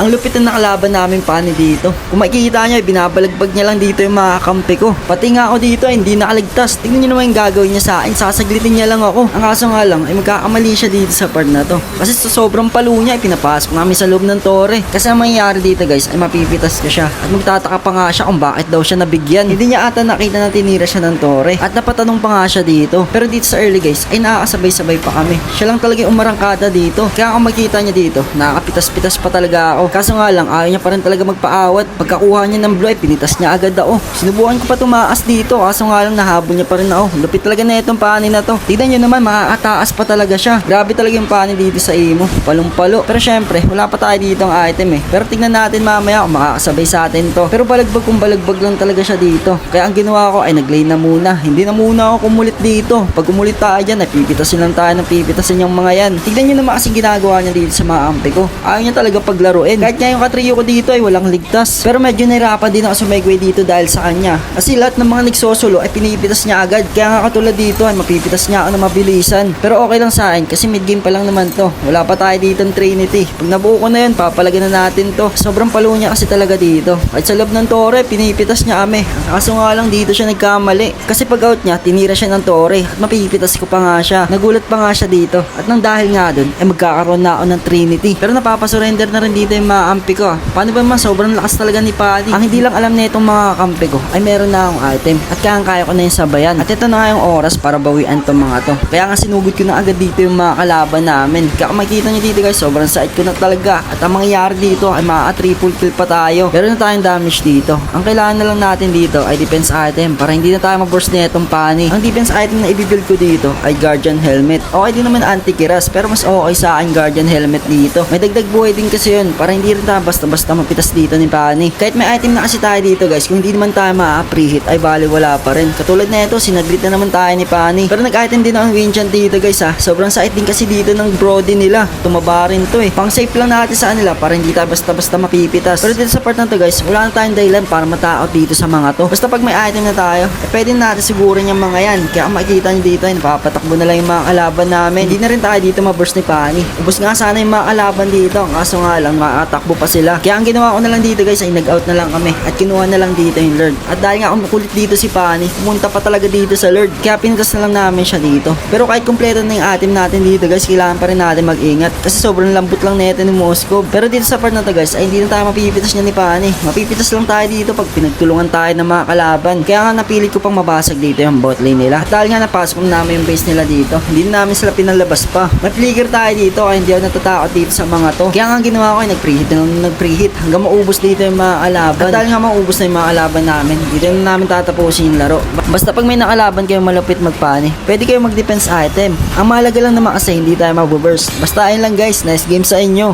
Ang lupit na nakalaban namin pani dito. Kung makikita nyo, binabalagbag niya lang dito yung mga kampi ko. Pati nga ako dito ay hindi nakaligtas. Tingnan nyo naman yung gagawin niya sa akin. Sasaglitin niya lang ako. Ang kaso nga lang ay magkakamali siya dito sa part na to. Kasi sa sobrang palo niya ay pinapasok namin sa loob ng tore. Kasi ang mangyayari dito guys ay mapipitas ko siya. At magtataka pa nga siya kung bakit daw siya nabigyan. Hindi niya ata nakita na tinira siya ng tore. At napatanong pa nga siya dito. Pero dito sa early guys ay nakakasabay-sabay pa kami. Siya lang talaga yung umarangkada dito. Kaya kung makita niya dito, nakakapitas-pitas pa talaga ako. Kaso nga lang, ayaw niya pa rin talaga magpaawat. Pagkakuha niya ng blue ay pinitas niya agad ako. Sinubukan ko pa tumaas dito. Kaso nga lang, nahabol niya pa rin ako. Lupit talaga na itong pani na to. Tignan niyo naman, makakataas pa talaga siya. Grabe talaga yung pani dito sa imo. Palong-palo. Pero syempre, wala pa tayo dito ang item eh. Pero tignan natin mamaya kung makakasabay sa atin to. Pero balagbag kung balagbag lang talaga siya dito. Kaya ang ginawa ko ay naglane na muna. Hindi na muna ako kumulit dito. Pag kumulit tayo dyan, ay pipitasin lang tayo ng pipitasin yung mga yan. Tignan niyo naman kasi ginagawa niya dito sa mga ampi ko. Ayaw niya talaga paglaruin. Kahit nga yung katriyo ko dito ay walang ligtas. Pero medyo nahirapan din ako sumegway dito dahil sa kanya. Kasi lahat ng mga nagsosolo ay pinipitas niya agad. Kaya nga katulad dito ay mapipitas niya ako na mabilisan. Pero okay lang sa akin kasi mid game pa lang naman to. Wala pa tayo dito ng Trinity. Pag nabuo ko na yun, papalagyan na natin to. Sobrang palo niya kasi talaga dito. At sa loob ng tore, pinipitas niya kami. Kaso nga lang dito siya nagkamali. Kasi pag out niya, tinira siya ng tore. At mapipitas ko pa nga siya. Nagulat pa nga siya dito. At nang dahil nga dun, ay magkakaroon na ako ng Trinity. Pero napapasurrender na rin dito yung mga kampi ko. Paano ba man, sobrang lakas talaga ni Paddy. Ang hindi lang alam na itong mga kampi ko ay meron na akong item. At kaya ko na yung sabayan. At ito na nga yung oras para bawian tong mga to. Kaya nga sinugod ko na agad dito yung mga kalaban namin. Kaya kung makikita nyo dito guys, sobrang side ko na talaga. At ang mangyayari dito ay triple kill pa tayo. Meron na tayong damage dito. Ang kailangan na lang natin dito ay defense item para hindi na tayo mag-burst na itong pani. Ang defense item na ibibuild ko dito ay Guardian Helmet. Okay din naman anti-kiras pero mas okay sa akin Guardian Helmet dito. May dagdag buhay din kasi yun para hindi rin tayo basta-basta mapitas dito ni pani. Kahit may item na kasi tayo dito guys, kung hindi naman tayo ma-pre-hit ay bali wala pa rin. Katulad na ito, sinaglit na naman tayo ni pani. Pero nag-item din ang Winchant dito guys ha. Sobrang sait din kasi dito ng Brody nila. Tumaba rin to eh. Pang safe lang natin sa kanila para hindi tayo basta-basta mapipitas. Pero dito sa part na to guys, wala na tayong dahilan para mataot dito sa mga to. Basta pag may item na tayo, pwede natin sigurin yung mga yan. Kaya kung makikita nyo dito, napapatakbo na lang yung mga kalaban namin. Hindi na rin tayo dito ma-burst ni pani. Ubus nga sana yung mga kalaban dito. Kaso nga lang, makatakbo pa sila. Kaya ang ginawa ko na lang dito guys ay nag-out na lang kami. At kinuha na lang dito yung Lord. At dahil nga kumukulit dito si pani, pumunta pa talaga dito sa Lord. Kaya pinutas na lang namin siya dito. Pero kahit kompleto na yung item natin dito guys, kailangan pa rin natin mag-ingat. Kasi sobrang lambot lang neto ni Moscow. Pero dito sa part na to guys, ay hindi na tayo mapipitas niya ni pani. Mapipitas lang tayo dito pag pinagtulungan tayo ng mga kalaban. Kaya nga napilit ko pang mabasag dito yung bot lane nila. At dahil nga napasok na namin yung base nila dito, hindi na namin sila pinalabas pa. May flicker tayo dito kaya hindi ako natatakot dito sa mga to. Kaya nga ginawa ko ay nag-preheat hanggang maubos dito yung mga kalaban. At dahil nga maubos na yung mga kalaban namin, dito na namin tatapusin yung laro. Basta pag may nakalaban kayo malapit magpani, pwede kayo mag-defense item. Ang mahalaga lang naman kasi hindi tayo mag-burst. Basta ayun lang guys, nice game sa inyo.